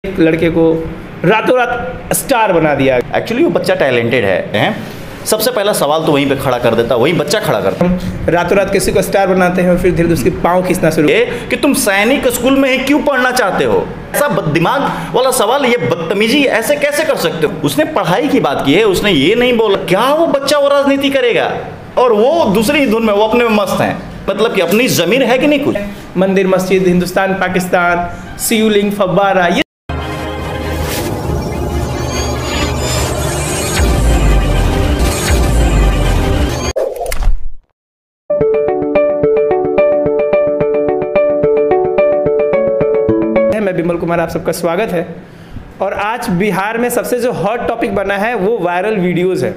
एक लड़के को रातों रात स्टार बना दिया। एक्चुअली वो बच्चा टैलेंटेड है। सबसे पहला सवाल तो वहीं पे खड़ा कर देता, वहीं बच्चा खड़ा करता। हम रातों रात किसी को स्टार बनाते हैं और फिर धीरे धीरे उसके पाँव खींचना शुरू कि तुम सैनिक स्कूल में ही क्यों पढ़ना चाहते हो? ऐसा दिमाग वाला सवाल, ये बदतमीजी ऐसे कैसे कर सकते हो? उसने पढ़ाई की बात की है, उसने ये नहीं बोला क्या वो बच्चा वो राजनीति करेगा और वो दूसरी धुन में, वो अपने में मस्त है। मतलब कि अपनी जमीन है कि नहीं कुछ? मंदिर, मस्जिद, हिंदुस्तान, पाकिस्तान, शिवलिंग, फव्वारा, ये मैं विमल कुमार, आप सबका स्वागत है। और आज बिहार में सबसे जो हॉट टॉपिक बना है वो वायरल वीडियोस है।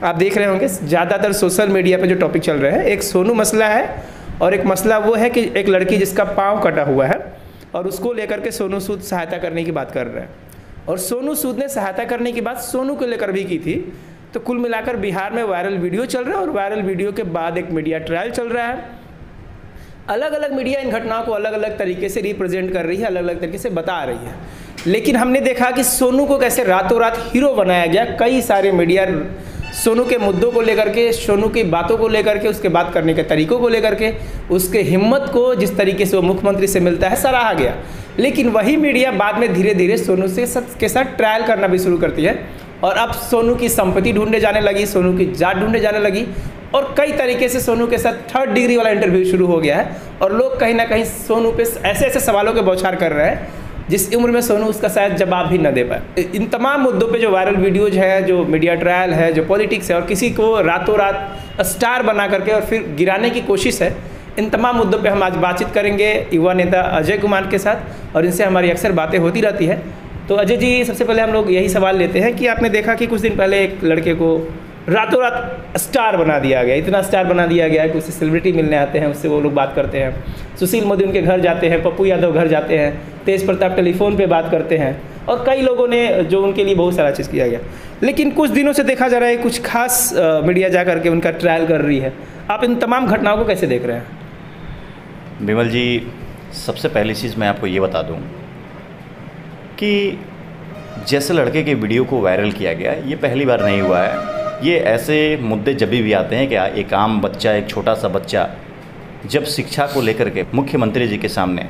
आप देख रहे होंगे ज़्यादातर सोशल मीडिया पे जो टॉपिक चल रहे हैं, एक सोनू मसला है और एक मसला वो है कि एक लड़की जिसका पाँव कटा हुआ है और उसको लेकर के सोनू सूद सहायता करने की बात कर रहे हैं। और सोनू सूद ने सहायता करने की बात सोनू को लेकर भी की थी। तो कुल मिलाकर बिहार में वायरल वीडियो चल रहा है और वायरल वीडियो के बाद एक मीडिया ट्रायल चल रहा है। अलग अलग मीडिया इन घटनाओं को अलग अलग तरीके से रिप्रेजेंट कर रही है, अलग अलग तरीके से बता रही है। लेकिन हमने देखा कि सोनू को कैसे रातों रात हीरो बनाया गया। कई सारे मीडिया सोनू के मुद्दों को लेकर के, सोनू की बातों को लेकर के, उसके बात करने के तरीकों को लेकर के, उसके हिम्मत को, जिस तरीके से वो मुख्यमंत्री से मिलता है, सराहा गया। लेकिन वही मीडिया बाद में धीरे धीरे सोनू के साथ ट्रायल करना भी शुरू करती है और अब सोनू की संपत्ति ढूंढने जाने लगी, सोनू की जात ढूंढने जाने लगी और कई तरीके से सोनू के साथ थर्ड डिग्री वाला इंटरव्यू शुरू हो गया है। और लोग कहीं ना कहीं सोनू पे ऐसे ऐसे सवालों के बौछार कर रहे हैं जिस उम्र में सोनू उसका शायद जवाब भी न दे पाए। इन तमाम मुद्दों पे जो वायरल वीडियोज है, जो मीडिया ट्रायल है, जो पॉलिटिक्स है और किसी को रातों रात स्टार बना करके और फिर गिराने की कोशिश है, इन तमाम मुद्दों पे हम आज बातचीत करेंगे युवा नेता अजय कुमार के साथ और इनसे हमारी अक्सर बातें होती रहती है। तो अजय जी, सबसे पहले हम लोग यही सवाल लेते हैं कि आपने देखा कि कुछ दिन पहले एक लड़के को रातों रात स्टार बना दिया गया। इतना स्टार बना दिया गया कि उससे सेलिब्रिटी मिलने आते हैं, उससे वो लोग बात करते हैं, सुशील मोदी उनके घर जाते हैं, पप्पू यादव घर जाते हैं, तेज प्रताप टेलीफोन पे बात करते हैं और कई लोगों ने जो उनके लिए बहुत सारा चीज़ किया गया। लेकिन कुछ दिनों से देखा जा रहा है कुछ खास मीडिया जा करके उनका ट्रायल कर रही है। आप इन तमाम घटनाओं को कैसे देख रहे हैं? विमल जी, सबसे पहली चीज़ मैं आपको ये बता दूँ कि जैसे लड़के के वीडियो को वायरल किया गया, ये पहली बार नहीं हुआ है। ये ऐसे मुद्दे जब भी आते हैं कि एक आम बच्चा, एक छोटा सा बच्चा जब शिक्षा को लेकर के मुख्यमंत्री जी के सामने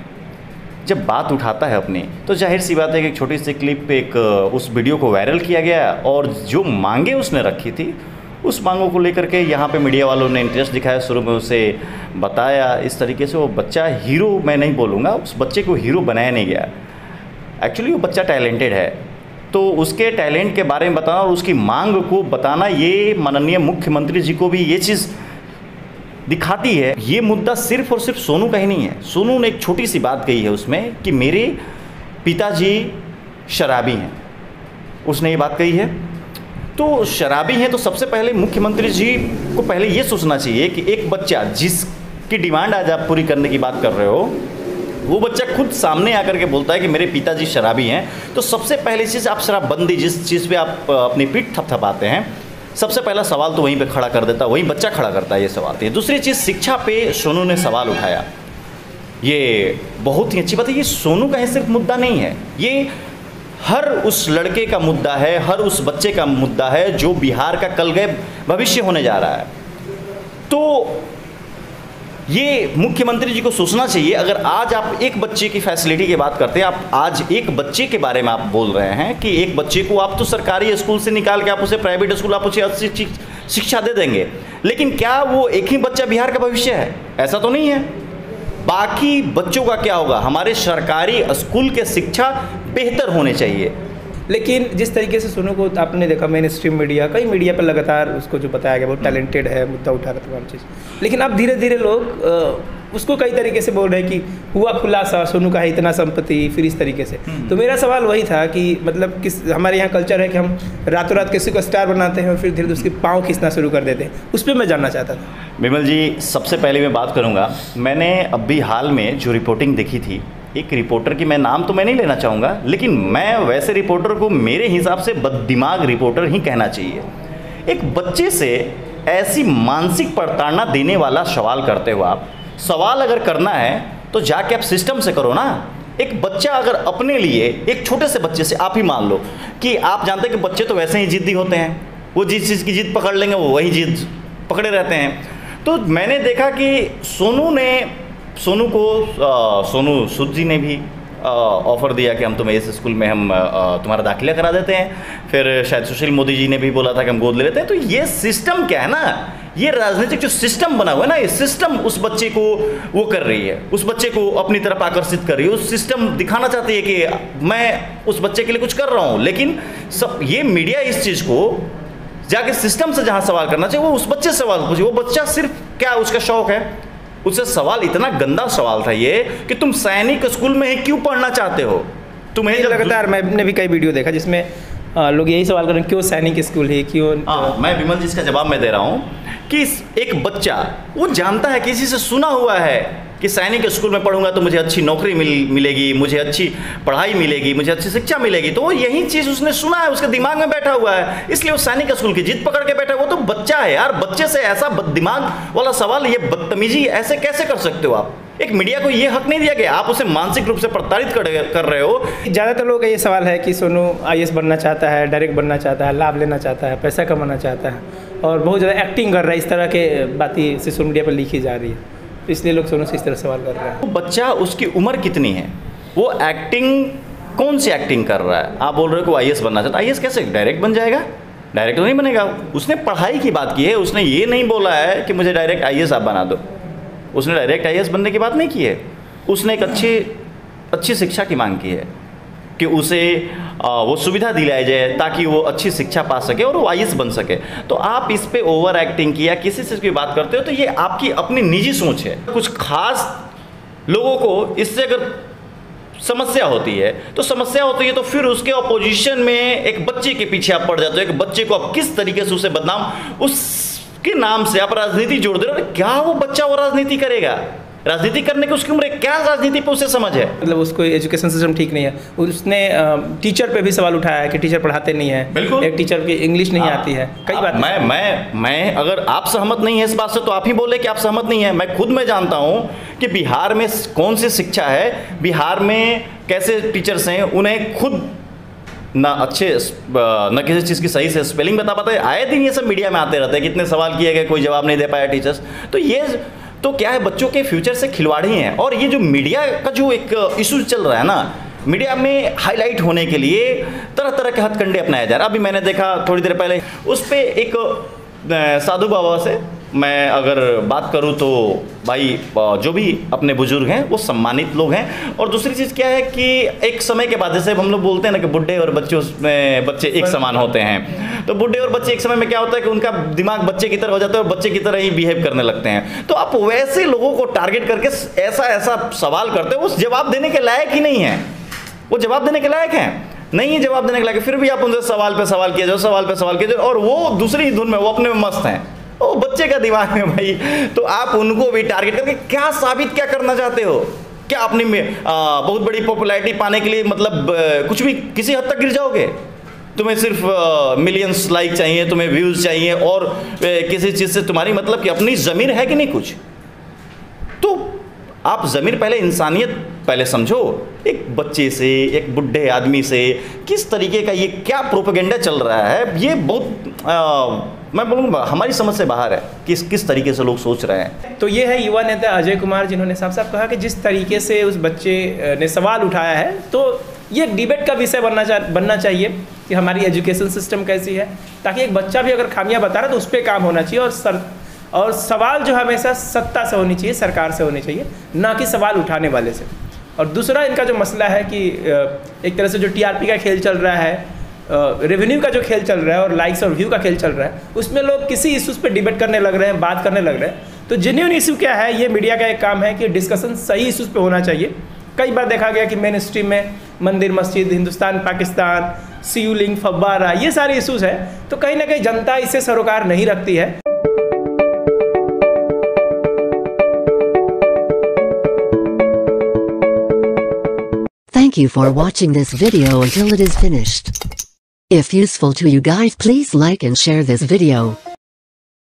जब बात उठाता है अपनी, तो जाहिर सी बात है कि एक छोटी सी क्लिप पे एक उस वीडियो को वायरल किया गया और जो मांगे उसने रखी थी, उस मांगों को लेकर के यहाँ पे मीडिया वालों ने इंटरेस्ट दिखाया, शुरू में उसे बताया। इस तरीके से वो बच्चा हीरो, मैं नहीं बोलूँगा, उस बच्चे को हीरो बनाया नहीं गया। एक्चुअली वो बच्चा टैलेंटेड है, तो उसके टैलेंट के बारे में बताना और उसकी मांग को बताना, ये माननीय मुख्यमंत्री जी को भी ये चीज़ दिखाती है। ये मुद्दा सिर्फ और सिर्फ सोनू का ही नहीं है। सोनू ने एक छोटी सी बात कही है उसमें कि मेरे पिताजी शराबी हैं, उसने ये बात कही है। तो शराबी हैं तो सबसे पहले मुख्यमंत्री जी को पहले ये सोचना चाहिए कि एक बच्चा जिसकी डिमांड आज आप पूरी करने की बात कर रहे हो, वो बच्चा खुद सामने आकर के बोलता है कि मेरे पिताजी शराबी हैं, तो सबसे पहली चीज़ आप शराबबंदी, जिस चीज़ पे आप अपनी पीठ थपथपाते हैं, सबसे पहला सवाल तो वहीं पे खड़ा कर देता, वहीं बच्चा खड़ा करता है ये सवाल। दूसरी चीज़, शिक्षा पे सोनू ने सवाल उठाया, ये बहुत ही अच्छी बात है। ये सोनू का ही सिर्फ मुद्दा नहीं है, ये हर उस लड़के का मुद्दा है, हर उस बच्चे का मुद्दा है जो बिहार का कल गए भविष्य होने जा रहा है। तो ये मुख्यमंत्री जी को सोचना चाहिए। अगर आज आप एक बच्चे की फैसिलिटी की बात करते हैं, आप आज एक बच्चे के बारे में आप बोल रहे हैं कि एक बच्चे को आप तो सरकारी स्कूल से निकाल के आप उसे प्राइवेट स्कूल, आप उसे अच्छी शिक्षा दे देंगे, लेकिन क्या वो एक ही बच्चा बिहार का भविष्य है? ऐसा तो नहीं है। बाकी बच्चों का क्या होगा? हमारे सरकारी स्कूल के शिक्षा बेहतर होने चाहिए। लेकिन जिस तरीके से सोनू को आपने देखा, मेन स्ट्रीम मीडिया, कई मीडिया पर लगातार उसको जो बताया गया बहुत टैलेंटेड है, मुद्दा उठा रहा तमाम चीज़, लेकिन अब धीरे धीरे लोग उसको कई तरीके से बोल रहे हैं कि हुआ खुलासा, सोनू का है इतना संपत्ति, फिर इस तरीके से। तो मेरा सवाल वही था कि मतलब हमारे यहाँ कल्चर है कि हम रातों रात किसी को स्टार बनाते हैं और फिर धीरे धीरे उसके पाँव खींचना शुरू कर देते हैं। उस पर मैं जानना चाहता था। विमल जी, सबसे पहले मैं बात करूँगा, मैंने अभी हाल में जो रिपोर्टिंग देखी थी, एक रिपोर्टर की, मैं नाम तो मैं नहीं लेना चाहूँगा, लेकिन मैं वैसे रिपोर्टर को मेरे हिसाब से बददिमाग रिपोर्टर ही कहना चाहिए। एक बच्चे से ऐसी मानसिक प्रताड़ना देने वाला सवाल करते हो आप। सवाल अगर करना है तो जाके आप सिस्टम से करो ना। एक बच्चा अगर अपने लिए, एक छोटे से बच्चे से, आप ही मान लो कि आप जानते हैं कि बच्चे तो वैसे ही जिद्दी होते हैं, वो जिस चीज़ की जिद पकड़ लेंगे वो वही जिद पकड़े रहते हैं। तो मैंने देखा कि सोनू सूद जी ने भी ऑफ़र दिया कि हम तुम्हें इस स्कूल में हम तुम्हारा दाखिला करा देते हैं। फिर शायद सुशील मोदी जी ने भी बोला था कि हम गोद ले लेते हैं। तो ये सिस्टम क्या है ना, ये राजनीतिक जो सिस्टम बना हुआ है ना, ये सिस्टम उस बच्चे को वो कर रही है, उस बच्चे को अपनी तरफ आकर्षित कर रही है। उस सिस्टम दिखाना चाहती है कि मैं उस बच्चे के लिए कुछ कर रहा हूँ, लेकिन सब ये मीडिया इस चीज़ को जाके सिस्टम से जहाँ सवाल करना चाहिए वो उस बच्चे से सवाल पूछे। वो बच्चा सिर्फ क्या उसका शौक है, उससे सवाल इतना गंदा सवाल था ये कि तुम सैनिक स्कूल में ही क्यों पढ़ना चाहते हो। तुम्हें लगातार मैंने भी कई वीडियो देखा जिसमें लोग यही सवाल कर रहे हैं क्यों सैनिक स्कूल है, क्यों। मैं विमल जी इसका जवाब मैं दे रहा हूँ कि एक बच्चा वो जानता है, किसी से सुना हुआ है कि सैनिक स्कूल में पढ़ूंगा तो मुझे अच्छी नौकरी मिलेगी, मुझे अच्छी पढ़ाई मिलेगी, मुझे अच्छी शिक्षा मिलेगी। तो वो यही चीज़ उसने सुना है, उसके दिमाग में बैठा हुआ है, इसलिए वो सैनिक स्कूल की जिद पकड़ के बैठा है। वो तो बच्चा है यार, बच्चे से ऐसा दिमाग वाला सवाल, ये बदतमीजी ऐसे कैसे कर सकते हो आप। एक मीडिया को ये हक नहीं दिया गया, आप उसे मानसिक रूप से प्रताड़ित कर रहे हो। ज़्यादातर लोगों का ये सवाल है कि सोनू IAS बनना चाहता है, डायरेक्ट बनना चाहता है, लाभ लेना चाहता है, पैसा कमाना चाहता है और बहुत ज़्यादा एक्टिंग कर रहा है। इस तरह के बातें सोशल मीडिया पर लिखी जा रही है, तो इसलिए लोग सोनू से इस तरह सवाल कर रहे हैं। वो बच्चा, उसकी उम्र कितनी है, वो एक्टिंग कौन सी एक्टिंग कर रहा है। आप बोल रहे हो कि IAS बनना चाहता है, IAS कैसे डायरेक्ट बन जाएगा? डायरेक्ट तो नहीं बनेगा। उसने पढ़ाई की बात की है, उसने ये नहीं बोला है कि मुझे डायरेक्ट IAS आप बना दो। उसने डायरेक्ट IAS बनने की बात नहीं की है, उसने एक अच्छी शिक्षा की मांग की है कि उसे वो सुविधा दिलाई जाए ताकि वो अच्छी शिक्षा पा सके और वो IAS बन सके। तो आप इस पे ओवर एक्टिंग किया, किसी से कोई बात करते हो तो ये आपकी अपनी निजी सोच है। कुछ खास लोगों को इससे अगर समस्या होती है तो फिर उसके अपोजिशन में एक बच्चे के पीछे आप पड़ जाते हो। एक बच्चे को आप किस तरीके से उसे बदनाम, उसके नाम से आप राजनीति जोड़ दे रहे हो। क्या वो बच्चा वो राजनीति करेगा? राजनीति करने की उसकी उम्र, क्या राजनीति पे उसे समझ है? मतलब उसको एजुकेशन सिस्टम ठीक नहीं है। उसने टीचर पे भी सवाल उठाया है कि टीचर पढ़ाते नहीं है, बिल्कुल एक टीचर की इंग्लिश नहीं आती है। कई बात मैं अगर आप सहमत नहीं है इस बात से तो आप ही बोले कि आप सहमत नहीं है। मैं जानता हूँ कि बिहार में कौन सी शिक्षा है, बिहार में कैसे टीचर्स हैं, उन्हें खुद ना किसी चीज़ की सही से स्पेलिंग बता पाते। आए दिन ये सब मीडिया में आते रहते हैं, कितने सवाल किए गए, कोई जवाब नहीं दे पाया टीचर्स। तो ये तो क्या है, बच्चों के फ्यूचर से खिलवाड़ ही हैं। और ये जो मीडिया का जो एक इशू चल रहा है ना, मीडिया में हाईलाइट होने के लिए तरह तरह के हथकंडे अपनाए जा रहे हैं। अभी मैंने देखा थोड़ी देर पहले, उस पर एक साधु बाबा से मैं अगर बात करूं तो भाई जो भी अपने बुजुर्ग हैं वो सम्मानित लोग हैं। और दूसरी चीज़ क्या है कि एक समय के बाद, जैसे हम लोग बोलते हैं ना कि बुढ़े और बच्चे एक समान होते हैं, तो बुढ़े और बच्चे एक समय में क्या होता है कि उनका दिमाग बच्चे की तरह हो जाता है और बच्चे की तरह ही बिहेव करने लगते हैं। तो आप वैसे लोगों को टारगेट करके ऐसा सवाल करते हो, उस जवाब देने के लायक ही नहीं है। वो जवाब देने के लायक हैं नहीं है, जवाब देने के लायक, फिर भी आप उनसे सवाल पे सवाल किए जाओ, और वो दूसरी धुन में, वो अपने में मस्त हैं। वो बच्चे का दिमाग है भाई, तो आप उनको भी टारगेट करके क्या साबित क्या करना चाहते हो? क्या अपनी बहुत बड़ी पॉपुलैरिटी पाने के लिए मतलब कुछ भी किसी हद तक गिर जाओगे? तुम्हें सिर्फ मिलियंस लाइक चाहिए, तुम्हें व्यूज़ चाहिए, और किसी चीज़ से तुम्हारी मतलब कि अपनी ज़मीर है कि नहीं कुछ? तो आप ज़मीर पहले, इंसानियत पहले समझो। एक बच्चे से, एक बुढ़े आदमी से किस तरीके का ये क्या प्रोपेगेंडा चल रहा है, ये बहुत मैं बोलूँगा हमारी समझ से बाहर है कि किस तरीके से लोग सोच रहे हैं। तो ये है युवा नेता अजय कुमार, जिन्होंने साफ साफ कहा कि जिस तरीके से उस बच्चे ने सवाल उठाया है, तो ये डिबेट का विषय बनना चाहिए कि हमारी एजुकेशन सिस्टम कैसी है, ताकि एक बच्चा भी अगर खामियां बता रहा है तो उस पर काम होना चाहिए। और सवाल जो हमेशा सत्ता से होनी चाहिए, सरकार से होनी चाहिए, ना कि सवाल उठाने वाले से। और दूसरा इनका जो मसला है कि एक तरह से जो TRP का खेल चल रहा है, रेवेन्यू का जो खेल चल रहा है और लाइक्स और व्यू का खेल चल रहा है, उसमें लोग किसी इशूज़ पे डिबेट करने लग रहे हैं, बात करने लग रहे हैं। तो जेन्युइन इशू क्या है, ये मीडिया का एक काम है कि डिस्कशन सही इशूज़ पे होना चाहिए। कई बार देखा गया कि मेन स्ट्रीम में मंदिर मस्जिद, हिंदुस्तान पाकिस्तान, सीयू लिंक, फव्वारा, ये सारे इशूज़ हैं। तो कहीं ना कहीं जनता इससे सरोकार नहीं रखती है। Thank you for watching this video until it is finished. If useful to you guys, please like and share this video.